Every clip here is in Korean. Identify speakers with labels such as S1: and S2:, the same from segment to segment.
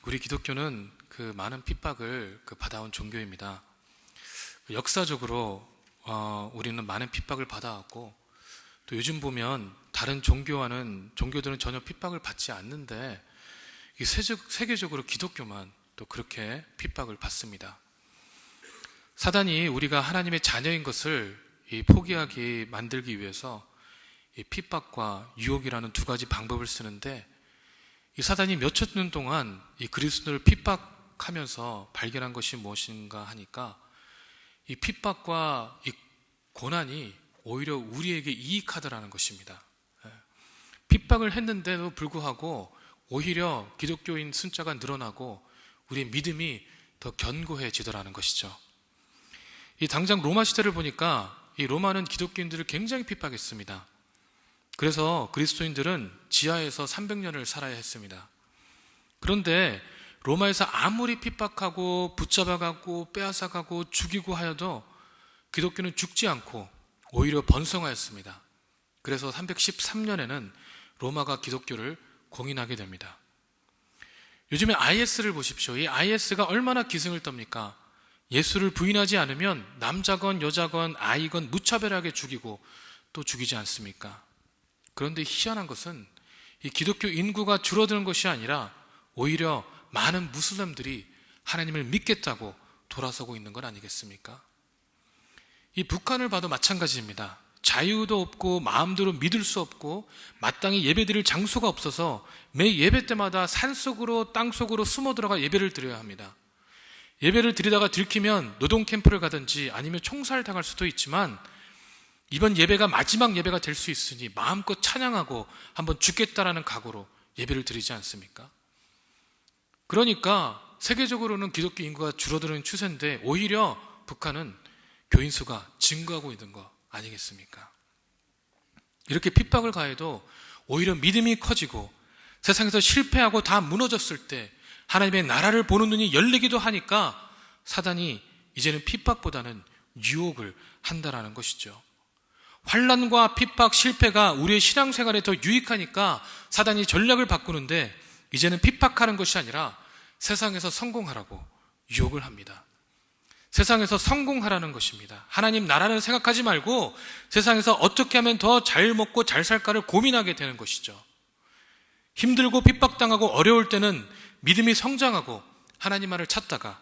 S1: 우리 기독교는 그 많은 핍박을 받아온 종교입니다. 역사적으로 우리는 많은 핍박을 받아왔고, 또 요즘 보면 다른 종교들은 전혀 핍박을 받지 않는데 이 세계적으로 기독교만 또 그렇게 핍박을 받습니다. 사단이 우리가 하나님의 자녀인 것을 포기하게 만들기 위해서 이 핍박과 유혹이라는 두 가지 방법을 쓰는데, 이 사단이 몇천 년 동안 이 그리스도를 핍박하면서 발견한 것이 무엇인가 하니까, 이 핍박과 이 고난이 오히려 우리에게 이익하더라는 것입니다. 핍박을 했는데도 불구하고 오히려 기독교인 숫자가 늘어나고 우리의 믿음이 더 견고해지더라는 것이죠. 이 당장 로마 시대를 보니까 이 로마는 기독교인들을 굉장히 핍박했습니다. 그래서 그리스도인들은 지하에서 300년을 살아야 했습니다. 그런데 로마에서 아무리 핍박하고 붙잡아가고 빼앗아가고 죽이고 하여도 기독교는 죽지 않고 오히려 번성하였습니다. 그래서 313년에는 로마가 기독교를 공인하게 됩니다. 요즘에 IS를 보십시오. 이 IS가 얼마나 기승을 떱니까? 예수를 부인하지 않으면 남자건 여자건 아이건 무차별하게 죽이고 또 죽이지 않습니까? 그런데 희한한 것은 이 기독교 인구가 줄어드는 것이 아니라 오히려 많은 무슬림들이 하나님을 믿겠다고 돌아서고 있는 건 아니겠습니까? 이 북한을 봐도 마찬가지입니다. 자유도 없고 마음대로 믿을 수 없고 마땅히 예배드릴 장소가 없어서 매 예배 때마다 산속으로 땅속으로 숨어 들어가 예배를 드려야 합니다. 예배를 드리다가 들키면 노동 캠프를 가든지 아니면 총살당할 수도 있지만 이번 예배가 마지막 예배가 될 수 있으니 마음껏 찬양하고 한번 죽겠다라는 각오로 예배를 드리지 않습니까? 그러니까 세계적으로는 기독교 인구가 줄어드는 추세인데 오히려 북한은 교인 수가 증가하고 있는 거 아니겠습니까? 이렇게 핍박을 가해도 오히려 믿음이 커지고 세상에서 실패하고 다 무너졌을 때 하나님의 나라를 보는 눈이 열리기도 하니까 사단이 이제는 핍박보다는 유혹을 한다라는 것이죠. 환난과 핍박, 실패가 우리의 신앙생활에 더 유익하니까 사단이 전략을 바꾸는데 이제는 핍박하는 것이 아니라 세상에서 성공하라고 유혹을 합니다. 세상에서 성공하라는 것입니다. 하나님 나라는 생각하지 말고 세상에서 어떻게 하면 더 잘 먹고 잘 살까를 고민하게 되는 것이죠. 힘들고 핍박당하고 어려울 때는 믿음이 성장하고 하나님 말을 찾다가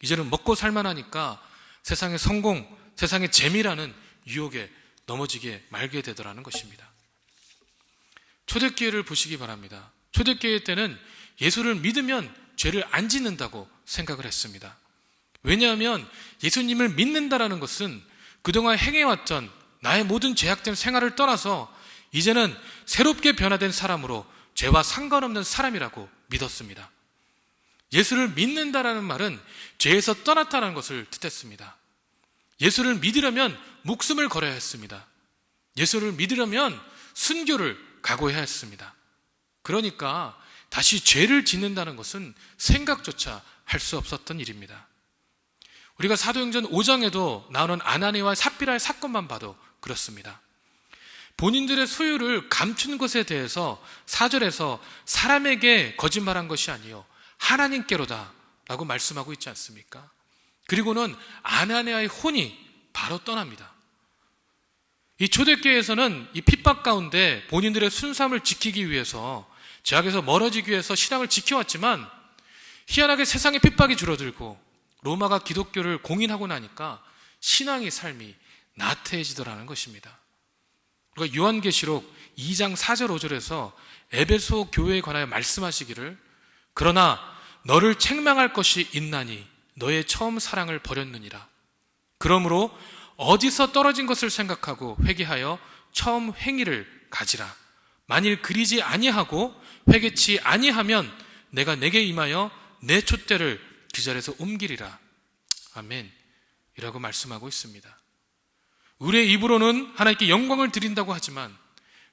S1: 이제는 먹고 살만하니까 세상의 성공, 세상의 재미라는 유혹에 넘어지게 말게 되더라는 것입니다. 초대교회를 보시기 바랍니다. 초대교회 때는 예수를 믿으면 죄를 안 짓는다고 생각을 했습니다. 왜냐하면 예수님을 믿는다라는 것은 그동안 행해왔던 나의 모든 죄악된 생활을 떠나서 이제는 새롭게 변화된 사람으로 죄와 상관없는 사람이라고 믿었습니다. 예수를 믿는다라는 말은 죄에서 떠났다는 것을 뜻했습니다. 예수를 믿으려면 목숨을 걸어야 했습니다. 예수를 믿으려면 순교를 각오해야 했습니다. 그러니까 다시 죄를 짓는다는 것은 생각조차 할 수 없었던 일입니다. 우리가 사도행전 5장에도 나오는 아나니와 삽비라의 사건만 봐도 그렇습니다. 본인들의 소유를 감춘 것에 대해서 4절에서 사람에게 거짓말한 것이 아니요 하나님께로다 라고 말씀하고 있지 않습니까? 그리고는 아나니아의 혼이 바로 떠납니다. 이 초대교회에서는 이 핍박 가운데 본인들의 순수함을 지키기 위해서 죄악에서 멀어지기 위해서 신앙을 지켜왔지만 희한하게 세상의 핍박이 줄어들고 로마가 기독교를 공인하고 나니까 신앙의 삶이 나태해지더라는 것입니다. 그러니까 요한계시록 2장 4절 5절에서 에베소 교회에 관하여 말씀하시기를 그러나 너를 책망할 것이 있나니 너의 처음 사랑을 버렸느니라. 그러므로 어디서 떨어진 것을 생각하고 회개하여 처음 행위를 가지라. 만일 그리지 아니하고 회개치 아니하면 내가 내게 임하여 내 촛대를 그 자리에서 옮기리라. 아멘. 이라고 말씀하고 있습니다. 우리의 입으로는 하나님께 영광을 드린다고 하지만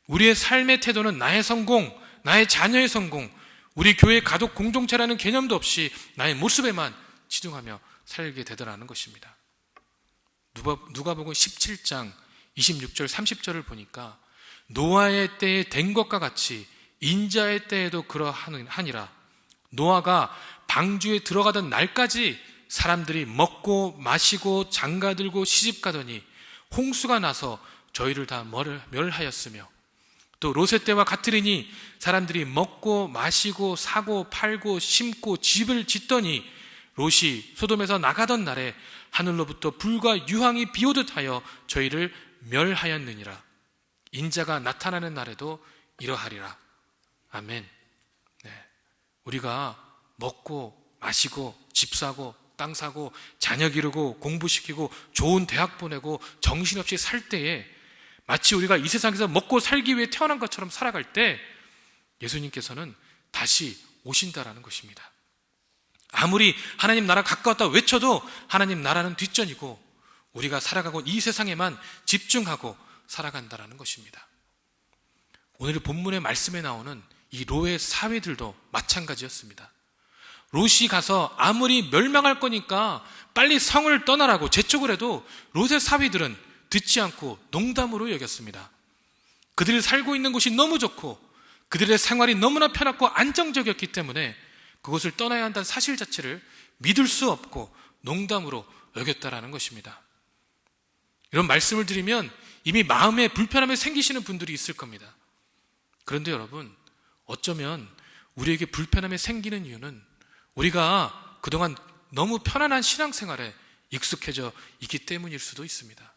S1: 우리의 삶의 태도는 나의 성공, 나의 자녀의 성공, 우리 교회 가족 공동체라는 개념도 없이 나의 모습에만 치중하며 살게 되더라는 것입니다. 누가복음 17장 26절 30절을 보니까 노아의 때에 된 것과 같이 인자의 때에도 그러하니라. 노아가 방주에 들어가던 날까지 사람들이 먹고 마시고 장가들고 시집가더니 홍수가 나서 저희를 다 멸하였으며, 또 롯의 때와 같으리니 사람들이 먹고 마시고 사고 팔고 심고 집을 짓더니 롯이 소돔에서 나가던 날에 하늘로부터 불과 유황이 비오듯 하여 저희를 멸하였느니라. 인자가 나타나는 날에도 이러하리라. 아멘. 네. 우리가 먹고 마시고 집 사고 땅 사고 자녀 기르고 공부시키고 좋은 대학 보내고 정신없이 살 때에 마치 우리가 이 세상에서 먹고 살기 위해 태어난 것처럼 살아갈 때 예수님께서는 다시 오신다라는 것입니다. 아무리 하나님 나라 가까웠다 외쳐도 하나님 나라는 뒷전이고 우리가 살아가고 이 세상에만 집중하고 살아간다라는 것입니다. 오늘 본문의 말씀에 나오는 이 롯의 사위들도 마찬가지였습니다. 롯이 가서 아무리 멸망할 거니까 빨리 성을 떠나라고 재촉을 해도 롯의 사위들은 듣지 않고 농담으로 여겼습니다. 그들이 살고 있는 곳이 너무 좋고 그들의 생활이 너무나 편하고 안정적이었기 때문에 그곳을 떠나야 한다는 사실 자체를 믿을 수 없고 농담으로 여겼다라는 것입니다. 이런 말씀을 드리면 이미 마음에 불편함이 생기시는 분들이 있을 겁니다. 그런데 여러분, 어쩌면 우리에게 불편함이 생기는 이유는 우리가 그동안 너무 편안한 신앙생활에 익숙해져 있기 때문일 수도 있습니다.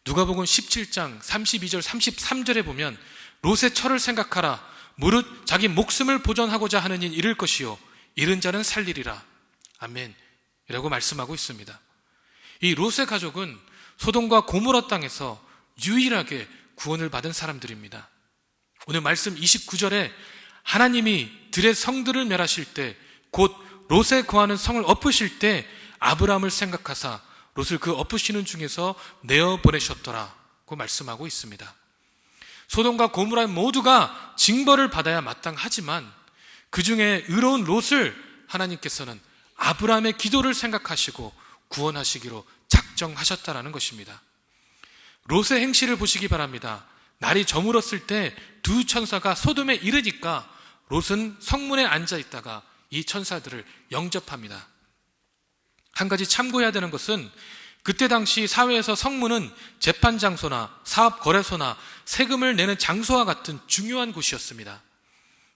S1: 누가복음 17장 32절 33절에 보면 롯의 처를 생각하라. 무릇 자기 목숨을 보존하고자 하는 일 잃을 것이요 잃은 자는 살리리라. 아멘 이라고 말씀하고 있습니다. 이 롯의 가족은 소돔과 고모라 땅에서 유일하게 구원을 받은 사람들입니다. 오늘 말씀 29절에 하나님이 들의 성들을 멸하실 때 곧 롯에 거하는 성을 엎으실 때 아브라함을 생각하사 롯을 그 엎으시는 중에서 내어보내셨더라고 말씀하고 있습니다. 소돔과 고모라 모두가 징벌을 받아야 마땅하지만 그 중에 의로운 롯을 하나님께서는 아브라함의 기도를 생각하시고 구원하시기로 작정하셨다라는 것입니다. 롯의 행실을 보시기 바랍니다. 날이 저물었을 때 두 천사가 소돔에 이르니까 롯은 성문에 앉아 있다가 이 천사들을 영접합니다. 한 가지 참고해야 되는 것은 그때 당시 사회에서 성문은 재판 장소나 사업 거래소나 세금을 내는 장소와 같은 중요한 곳이었습니다.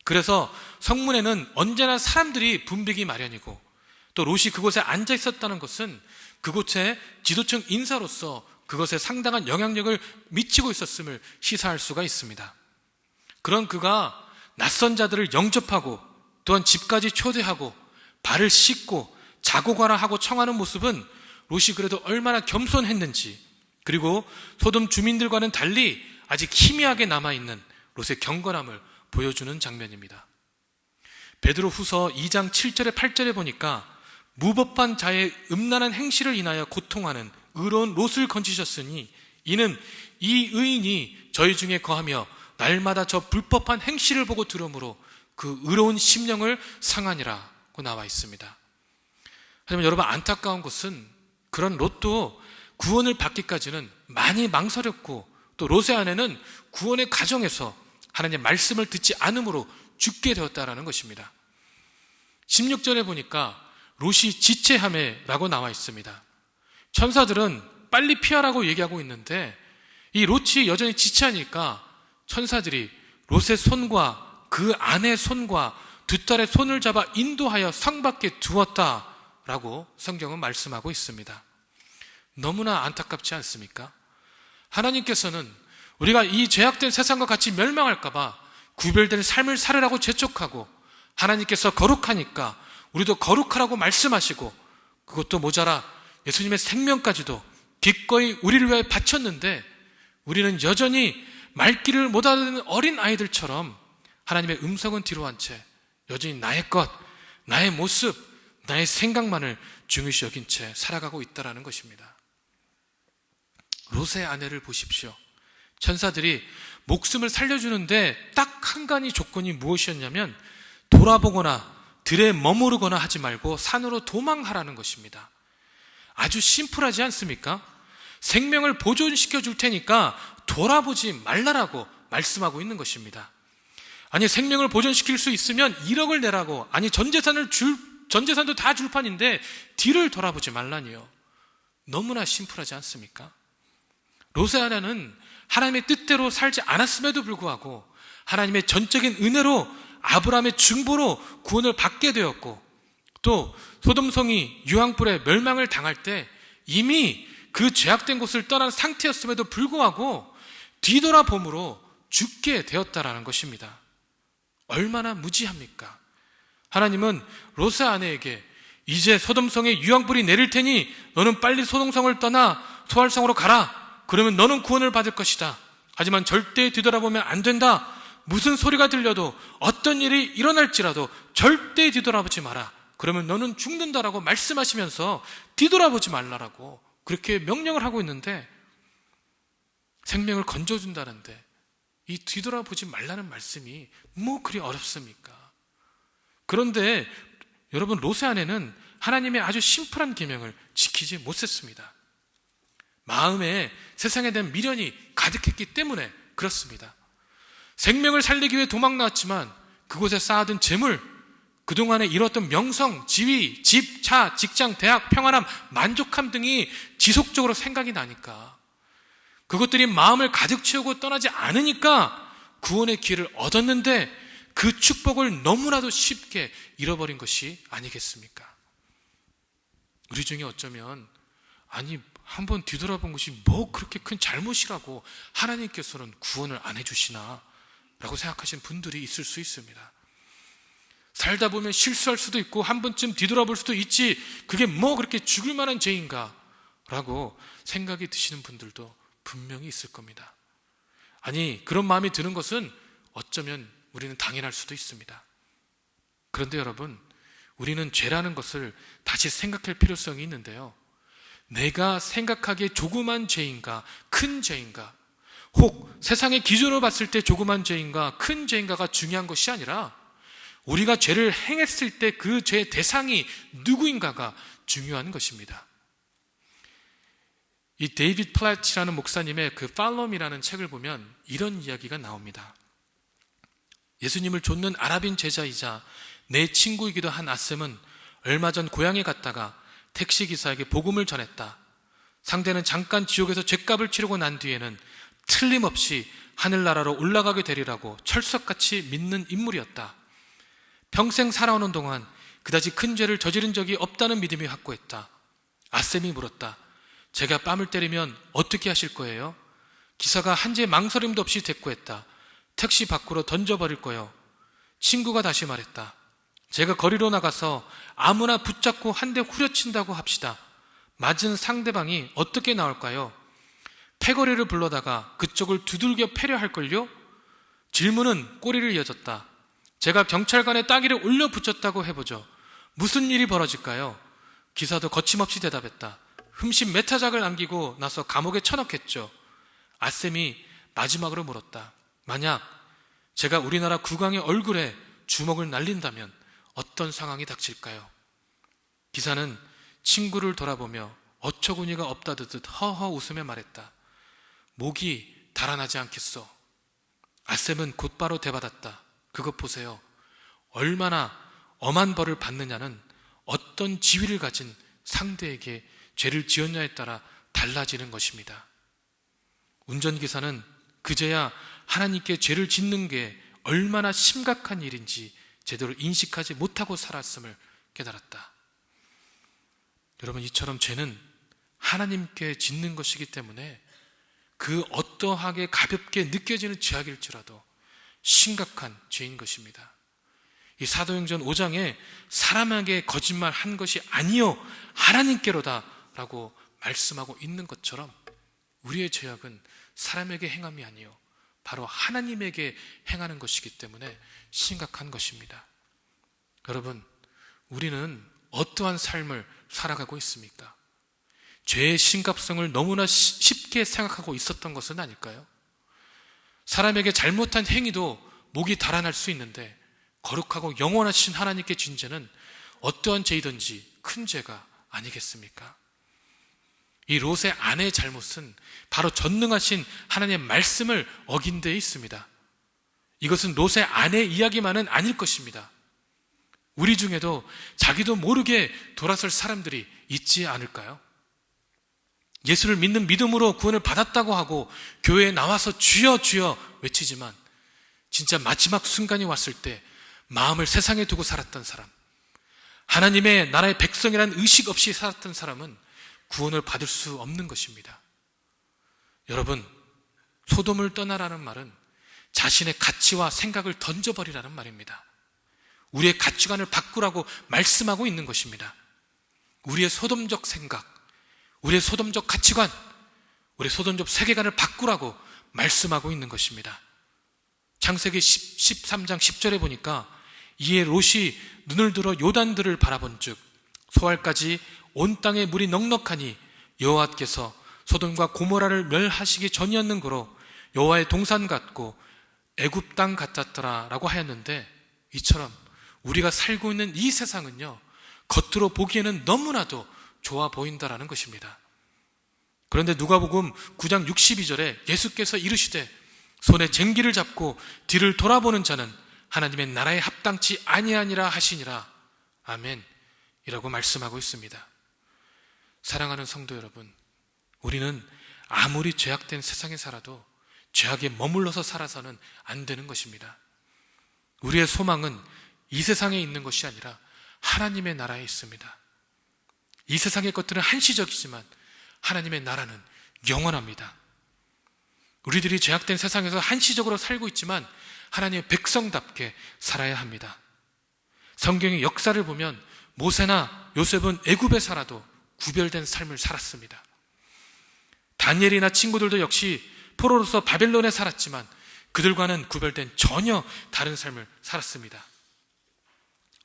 S1: 그래서 성문에는 언제나 사람들이 붐비기 마련이고 또 롯이 그곳에 앉아 있었다는 것은 그곳의 지도층 인사로서 그것에 상당한 영향력을 미치고 있었음을 시사할 수가 있습니다. 그런 그가 낯선 자들을 영접하고 또한 집까지 초대하고 발을 씻고 자고 가라 하고 청하는 모습은 롯이 그래도 얼마나 겸손했는지, 그리고 소돔 주민들과는 달리 아직 희미하게 남아있는 롯의 경건함을 보여주는 장면입니다. 베드로 후서 2장 7절에 8절에 보니까 무법한 자의 음란한 행실을 인하여 고통하는 의로운 롯을 건지셨으니 이는 이 의인이 저희 중에 거하며 날마다 저 불법한 행실을 보고 들으므로 그 의로운 심령을 상하니라고 나와 있습니다. 하지만 여러분, 안타까운 것은 그런 롯도 구원을 받기까지는 많이 망설였고 또 롯의 아내는 구원의 과정에서 하나님의 말씀을 듣지 않음으로 죽게 되었다라는 것입니다. 16절에 보니까 롯이 지체하매라고 나와 있습니다. 천사들은 빨리 피하라고 얘기하고 있는데 이 롯이 여전히 지체하니까 천사들이 롯의 손과 그 아내의 손과 두 딸의 손을 잡아 인도하여 성 밖에 두었다라고 성경은 말씀하고 있습니다. 너무나 안타깝지 않습니까? 하나님께서는 우리가 이 죄악된 세상과 같이 멸망할까봐 구별된 삶을 살으라고 재촉하고 하나님께서 거룩하니까 우리도 거룩하라고 말씀하시고 그것도 모자라 예수님의 생명까지도 기꺼이 우리를 위해 바쳤는데 우리는 여전히 말귀를 못 알아듣는 어린 아이들처럼 하나님의 음성은 뒤로 한 채 여전히 나의 것, 나의 모습, 나의 생각만을 중요시 여긴 채 살아가고 있다는 것입니다. 롯의 아내를 보십시오. 천사들이 목숨을 살려주는데 딱 한 가지 조건이 무엇이었냐면 돌아보거나 들에 머무르거나 하지 말고 산으로 도망하라는 것입니다. 아주 심플하지 않습니까? 생명을 보존시켜 줄 테니까 돌아보지 말라라고 말씀하고 있는 것입니다. 아니 생명을 보존시킬 수 있으면 1억을 내라고. 아니 전 재산도 다 줄 판인데 뒤를 돌아보지 말라니요. 너무나 심플하지 않습니까? 롯의 아내는 하나님의 뜻대로 살지 않았음에도 불구하고 하나님의 전적인 은혜로 아브라함의 중보로 구원을 받게 되었고, 또 소돔성이 유황불에 멸망을 당할 때 이미 그 죄악된 곳을 떠난 상태였음에도 불구하고 뒤돌아봄으로 죽게 되었다라는 것입니다. 얼마나 무지합니까? 하나님은 롯의 아내에게 이제 소돔성에 유황불이 내릴 테니 너는 빨리 소돔성을 떠나 소알성으로 가라. 그러면 너는 구원을 받을 것이다. 하지만 절대 뒤돌아보면 안 된다. 무슨 소리가 들려도 어떤 일이 일어날지라도 절대 뒤돌아보지 마라. 그러면 너는 죽는다라고 말씀하시면서 뒤돌아보지 말라라고 그렇게 명령을 하고 있는데, 생명을 건져준다는데 이 뒤돌아보지 말라는 말씀이 뭐 그리 어렵습니까? 그런데 여러분, 롯의 아내는 하나님의 아주 심플한 계명을 지키지 못했습니다. 마음에 세상에 대한 미련이 가득했기 때문에 그렇습니다. 생명을 살리기 위해 도망 나왔지만 그곳에 쌓아둔 재물, 그동안에 이뤘던 명성, 지위, 집, 차, 직장, 대학, 평안함, 만족함 등이 지속적으로 생각이 나니까, 그것들이 마음을 가득 채우고 떠나지 않으니까 구원의 기회를 얻었는데 그 축복을 너무나도 쉽게 잃어버린 것이 아니겠습니까? 우리 중에 어쩌면 아니 한번 뒤돌아본 것이 뭐 그렇게 큰 잘못이라고 하나님께서는 구원을 안 해주시나 라고 생각하시는 분들이 있을 수 있습니다. 살다 보면 실수할 수도 있고 한 번쯤 뒤돌아볼 수도 있지, 그게 뭐 그렇게 죽을 만한 죄인가 라고 생각이 드시는 분들도 분명히 있을 겁니다. 아니 그런 마음이 드는 것은 어쩌면 우리는 당연할 수도 있습니다. 그런데 여러분, 우리는 죄라는 것을 다시 생각할 필요성이 있는데요, 내가 생각하기에 조그만 죄인가 큰 죄인가, 혹 세상의 기준으로 봤을 때 조그만 죄인가 큰 죄인가가 중요한 것이 아니라 우리가 죄를 행했을 때 그 죄의 대상이 누구인가가 중요한 것입니다. 이 데이비드 플랫이라는 목사님의 그 Follow Me라는 책을 보면 이런 이야기가 나옵니다. 예수님을 좇는 아랍인 제자이자 내 친구이기도 한 아셈은 얼마 전 고향에 갔다가 택시기사에게 복음을 전했다. 상대는 잠깐 지옥에서 죗값을 치르고 난 뒤에는 틀림없이 하늘나라로 올라가게 되리라고 철석같이 믿는 인물이었다. 평생 살아오는 동안 그다지 큰 죄를 저지른 적이 없다는 믿음이 확고했다. 아셈이 물었다. 제가 뺨을 때리면 어떻게 하실 거예요? 기사가 한치의 망설임도 없이 대꾸했다. 택시 밖으로 던져버릴 거요. 친구가 다시 말했다. 제가 거리로 나가서 아무나 붙잡고 한 대 후려친다고 합시다. 맞은 상대방이 어떻게 나올까요? 패거리를 불러다가 그쪽을 두들겨 패려 할걸요? 질문은 꼬리를 이어졌다. 제가 경찰관의 따귀를 올려 붙였다고 해보죠. 무슨 일이 벌어질까요? 기사도 거침없이 대답했다. 흠씬 메타작을 남기고 나서 감옥에 쳐넣겠죠. 아셈이 마지막으로 물었다. 만약 제가 우리나라 국왕의 얼굴에 주먹을 날린다면 어떤 상황이 닥칠까요? 기사는 친구를 돌아보며 어처구니가 없다듯 허허 웃으며 말했다. 목이 달아나지 않겠소. 아셈은 곧바로 대받았다. 그것 보세요. 얼마나 엄한 벌을 받느냐는 어떤 지위를 가진 상대에게 죄를 지었냐에 따라 달라지는 것입니다. 운전기사는 그제야 하나님께 죄를 짓는 게 얼마나 심각한 일인지 제대로 인식하지 못하고 살았음을 깨달았다. 여러분, 이처럼 죄는 하나님께 짓는 것이기 때문에 그 어떠하게 가볍게 느껴지는 죄악일지라도 심각한 죄인 것입니다. 이 사도행전 5장에 사람에게 거짓말한 것이 아니요 하나님께로다 라고 말씀하고 있는 것처럼 우리의 죄악은 사람에게 행함이 아니요 바로 하나님에게 행하는 것이기 때문에 심각한 것입니다. 여러분, 우리는 어떠한 삶을 살아가고 있습니까? 죄의 심각성을 너무나 쉽게 생각하고 있었던 것은 아닐까요? 사람에게 잘못한 행위도 목이 달아날 수 있는데 거룩하고 영원하신 하나님께 진 죄는 어떠한 죄이든지 큰 죄가 아니겠습니까? 이 롯의 아내의 잘못은 바로 전능하신 하나님의 말씀을 어긴 데 있습니다. 이것은 롯의 아내 이야기만은 아닐 것입니다. 우리 중에도 자기도 모르게 돌아설 사람들이 있지 않을까요? 예수를 믿는 믿음으로 구원을 받았다고 하고 교회에 나와서 주여 주여 외치지만 진짜 마지막 순간이 왔을 때 마음을 세상에 두고 살았던 사람, 하나님의 나라의 백성이라는 의식 없이 살았던 사람은 구원을 받을 수 없는 것입니다. 여러분, 소돔을 떠나라는 말은 자신의 가치와 생각을 던져버리라는 말입니다. 우리의 가치관을 바꾸라고 말씀하고 있는 것입니다. 우리의 소돔적 생각, 우리의 소돔적 가치관, 우리의 소돔적 세계관을 바꾸라고 말씀하고 있는 것입니다. 창세기 13장 10절에 보니까 이에 롯이 눈을 들어 요단들을 바라본 즉 소알까지 온 땅에 물이 넉넉하니 여호와께서 소돔과 고모라를 멸하시기 전이었는 고로 여호와의 동산 같고 애굽 땅 같았더라 라고 하였는데, 이처럼 우리가 살고 있는 이 세상은요, 겉으로 보기에는 너무나도 좋아 보인다라는 것입니다. 그런데 누가복음 9장 62절에 예수께서 이르시되 손에 쟁기를 잡고 뒤를 돌아보는 자는 하나님의 나라에 합당치 아니하니라 하시니라. 아멘 이라고 말씀하고 있습니다. 사랑하는 성도 여러분, 우리는 아무리 죄악된 세상에 살아도 죄악에 머물러서 살아서는 안 되는 것입니다. 우리의 소망은 이 세상에 있는 것이 아니라 하나님의 나라에 있습니다. 이 세상의 것들은 한시적이지만 하나님의 나라는 영원합니다. 우리들이 죄악된 세상에서 한시적으로 살고 있지만 하나님의 백성답게 살아야 합니다. 성경의 역사를 보면 모세나 요셉은 애굽에 살아도 구별된 삶을 살았습니다. 다니엘이나 친구들도 역시 포로로서 바벨론에 살았지만 그들과는 구별된 전혀 다른 삶을 살았습니다.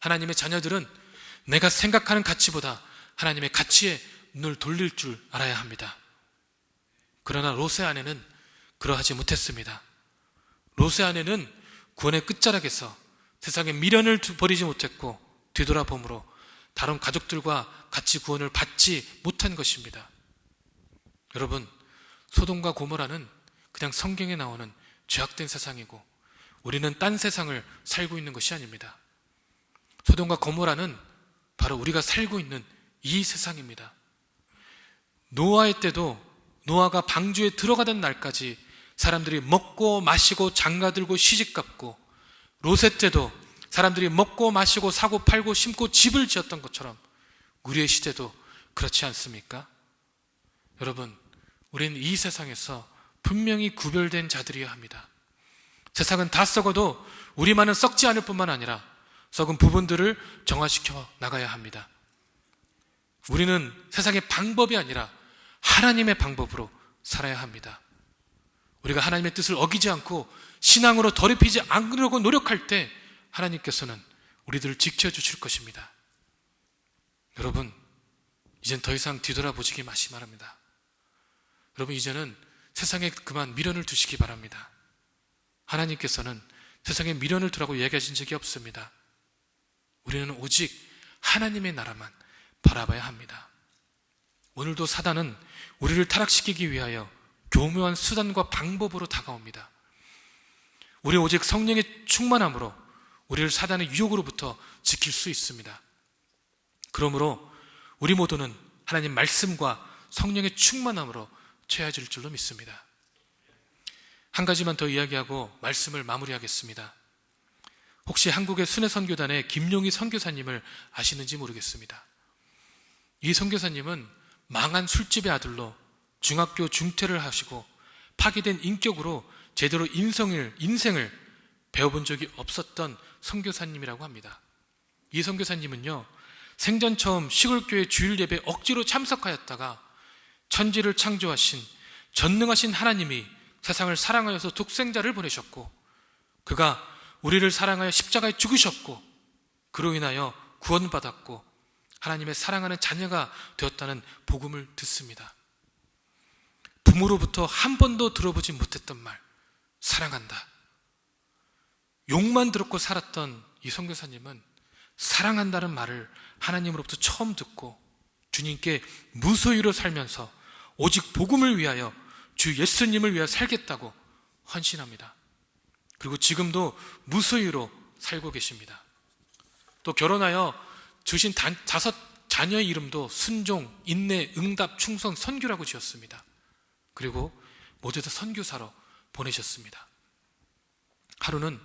S1: 하나님의 자녀들은 내가 생각하는 가치보다 하나님의 가치에 눈을 돌릴 줄 알아야 합니다. 그러나 롯의 아내는 그러하지 못했습니다. 롯의 아내는 구원의 끝자락에서 세상에 미련을 버리지 못했고 뒤돌아봄으로 다른 가족들과 같이 구원을 받지 못한 것입니다. 여러분, 소돔과 고모라는 그냥 성경에 나오는 죄악된 세상이고 우리는 딴 세상을 살고 있는 것이 아닙니다. 소돔과 고모라는 바로 우리가 살고 있는 이 세상입니다. 노아의 때도 노아가 방주에 들어가던 날까지 사람들이 먹고 마시고 장가들고 시집갔고, 롯의 때도 사람들이 먹고 마시고 사고 팔고 심고 집을 지었던 것처럼 우리의 시대도 그렇지 않습니까? 여러분, 우리는 이 세상에서 분명히 구별된 자들이어야 합니다. 세상은 다 썩어도 우리만은 썩지 않을 뿐만 아니라 썩은 부분들을 정화시켜 나가야 합니다. 우리는 세상의 방법이 아니라 하나님의 방법으로 살아야 합니다. 우리가 하나님의 뜻을 어기지 않고 신앙으로 더럽히지 않으려고 노력할 때 하나님께서는 우리들을 지켜주실 것입니다. 여러분, 이젠 더 이상 뒤돌아보시기 마시 바랍니다. 여러분, 이제는 세상에 그만 미련을 두시기 바랍니다. 하나님께서는 세상에 미련을 두라고 이야기하신 적이 없습니다. 우리는 오직 하나님의 나라만 바라봐야 합니다. 오늘도 사단은 우리를 타락시키기 위하여 교묘한 수단과 방법으로 다가옵니다. 우리 오직 성령의 충만함으로 우리를 사단의 유혹으로부터 지킬 수 있습니다. 그러므로 우리 모두는 하나님 말씀과 성령의 충만함으로 채워질 줄로 믿습니다. 한 가지만 더 이야기하고 말씀을 마무리하겠습니다. 혹시 한국의 순회선교단의 김용희 선교사님을 아시는지 모르겠습니다. 이 선교사님은 망한 술집의 아들로 중학교 중퇴를 하시고 파괴된 인격으로 제대로 인생을 배워본 적이 없었던 선교사님이라고 합니다. 이 선교사님은요, 생전 처음 시골교회 주일 예배 억지로 참석하였다가 천지를 창조하신 전능하신 하나님이 세상을 사랑하여서 독생자를 보내셨고, 그가 우리를 사랑하여 십자가에 죽으셨고 그로 인하여 구원받았고 하나님의 사랑하는 자녀가 되었다는 복음을 듣습니다. 부모로부터 한 번도 들어보지 못했던 말, 사랑한다. 욕만 들었고 살았던 이 선교사님은 사랑한다는 말을 하나님으로부터 처음 듣고 주님께 무소유로 살면서 오직 복음을 위하여 주 예수님을 위하여 살겠다고 헌신합니다. 그리고 지금도 무소유로 살고 계십니다. 또 결혼하여 주신 5자녀의 이름도 순종, 인내, 응답, 충성, 선교라고 지었습니다. 그리고 모두 다 선교사로 보내셨습니다. 하루는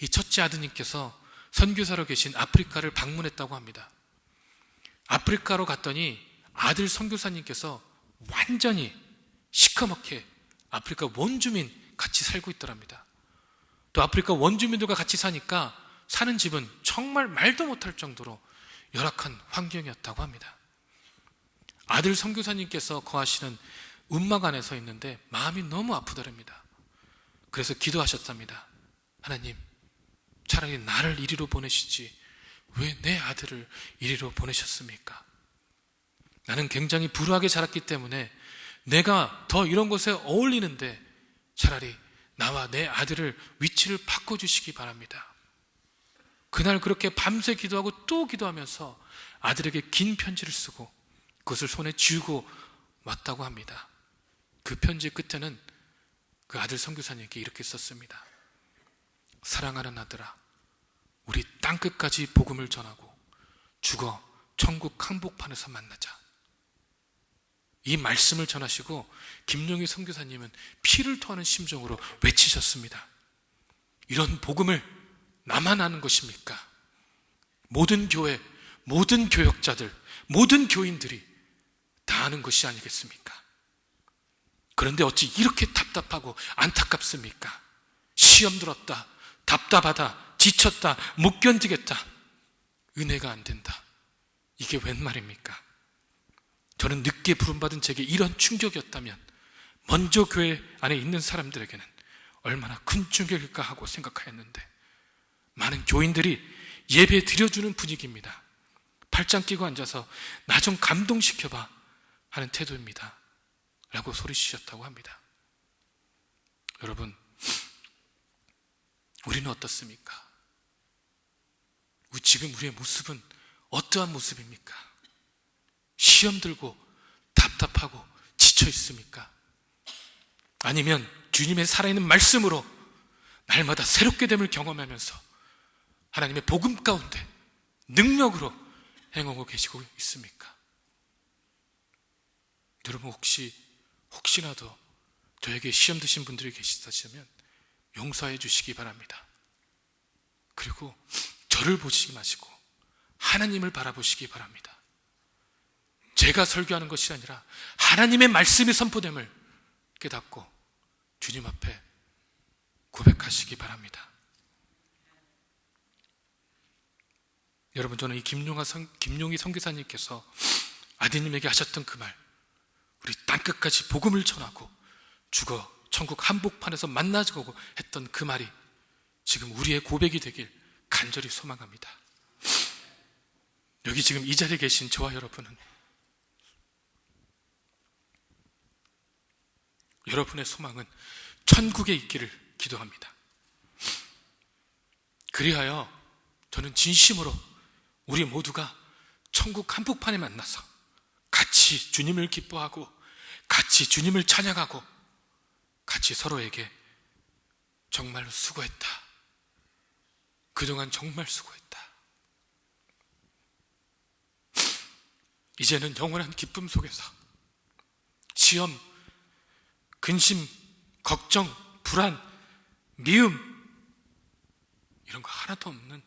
S1: 이 첫째 아드님께서 선교사로 계신 아프리카를 방문했다고 합니다. 아프리카로 갔더니 아들 선교사님께서 완전히 시커멓게 아프리카 원주민 같이 살고 있더랍니다. 또 아프리카 원주민들과 같이 사니까 사는 집은 정말 말도 못할 정도로 열악한 환경이었다고 합니다. 아들 선교사님께서 거하시는 움막 안에 서 있는데 마음이 너무 아프더랍니다. 그래서 기도하셨답니다. 하나님, 차라리 나를 이리로 보내시지 왜 내 아들을 이리로 보내셨습니까? 나는 굉장히 불우하게 자랐기 때문에 내가 더 이런 곳에 어울리는데 차라리 나와 내 아들을 위치를 바꿔주시기 바랍니다. 그날 그렇게 밤새 기도하고 또 기도하면서 아들에게 긴 편지를 쓰고 그것을 손에 쥐고 왔다고 합니다. 그 편지 끝에는 그 아들 선교사님께 이렇게 썼습니다. 사랑하는 아들아, 우리 땅끝까지 복음을 전하고 죽어 천국 한복판에서 만나자. 이 말씀을 전하시고 김용희 선교사님은 피를 토하는 심정으로 외치셨습니다. 이런 복음을 나만 아는 것입니까? 모든 교회, 모든 교역자들, 모든 교인들이 다 아는 것이 아니겠습니까? 그런데 어찌 이렇게 답답하고 안타깝습니까? 시험 들었다, 답답하다, 지쳤다, 못 견디겠다, 은혜가 안 된다. 이게 웬 말입니까? 저는 늦게 부름받은 제게 이런 충격이었다면 먼저 교회 안에 있는 사람들에게는 얼마나 큰 충격일까 하고 생각하였는데, 많은 교인들이 예배 드려주는 분위기입니다. 팔짱 끼고 앉아서 나 좀 감동시켜봐 하는 태도입니다 라고 소리치셨다고 합니다. 여러분, 우리는 어떻습니까? 지금 우리의 모습은 어떠한 모습입니까? 시험 들고 답답하고 지쳐 있습니까? 아니면 주님의 살아있는 말씀으로 날마다 새롭게 됨을 경험하면서 하나님의 복음 가운데 능력으로 행하고 계시고 있습니까? 여러분, 혹시라도 저에게 시험 드신 분들이 계시다면 용서해 주시기 바랍니다. 그리고 저를 보시지 마시고 하나님을 바라보시기 바랍니다. 제가 설교하는 것이 아니라 하나님의 말씀이 선포됨을 깨닫고 주님 앞에 고백하시기 바랍니다. 여러분, 저는 이 김용희 선교사님께서 아드님에게 하셨던 그 말, 우리 땅끝까지 복음을 전하고 죽어 천국 한복판에서 만나자고 했던 그 말이 지금 우리의 고백이 되길 간절히 소망합니다. 여기 지금 이 자리에 계신 저와 여러분은 여러분의 소망은 천국에 있기를 기도합니다. 그리하여 저는 진심으로 우리 모두가 천국 한복판에 만나서 같이 주님을 기뻐하고 같이 주님을 찬양하고 같이 서로에게 정말로 수고했다, 그동안 정말 수고했다, 이제는 영원한 기쁨 속에서 시험, 근심, 걱정, 불안, 미움 이런 거 하나도 없는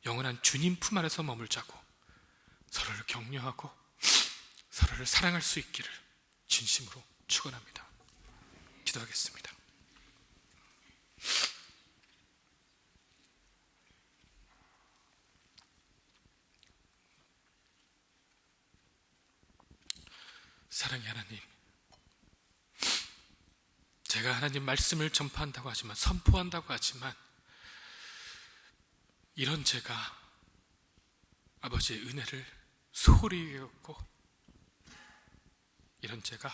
S1: 영원한 주님 품 안에서 머물자고 서로를 격려하고 서로를 사랑할 수 있기를 진심으로 축원합니다. 기도하겠습니다. 사랑의 하나님, 제가 하나님 말씀을 전파한다고 하지만, 선포한다고 하지만, 이런 제가 아버지의 은혜를 소홀히 여겼고, 이런 제가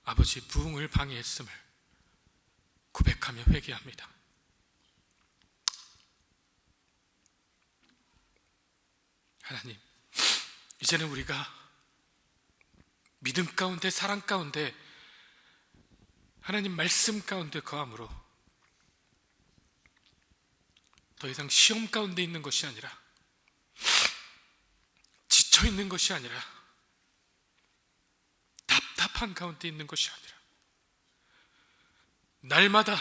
S1: 아버지의 부흥을 방해했음을 고백하며 회개합니다. 하나님, 이제는 우리가 믿음 가운데, 사랑 가운데, 하나님 말씀 가운데 거함으로 더 이상 시험 가운데 있는 것이 아니라, 지쳐 있는 것이 아니라, 답답한 가운데 있는 것이 아니라, 날마다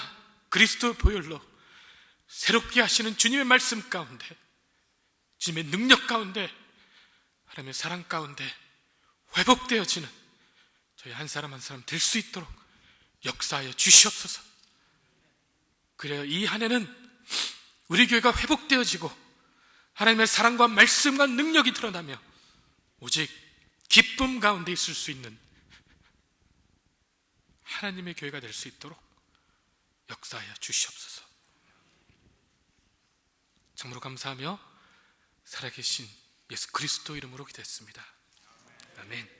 S1: 그리스도의 보혈로 새롭게 하시는 주님의 말씀 가운데, 주님의 능력 가운데, 하나님의 사랑 가운데 회복되어지는 저희 한 사람 한 사람 될 수 있도록 역사하여 주시옵소서. 그래야 이 한 해는 우리 교회가 회복되어지고 하나님의 사랑과 말씀과 능력이 드러나며 오직 기쁨 가운데 있을 수 있는 하나님의 교회가 될 수 있도록 역사하여 주시옵소서. 참으로 감사하며 살아계신 예수 그리스도 이름으로 기도했습니다. 아멘.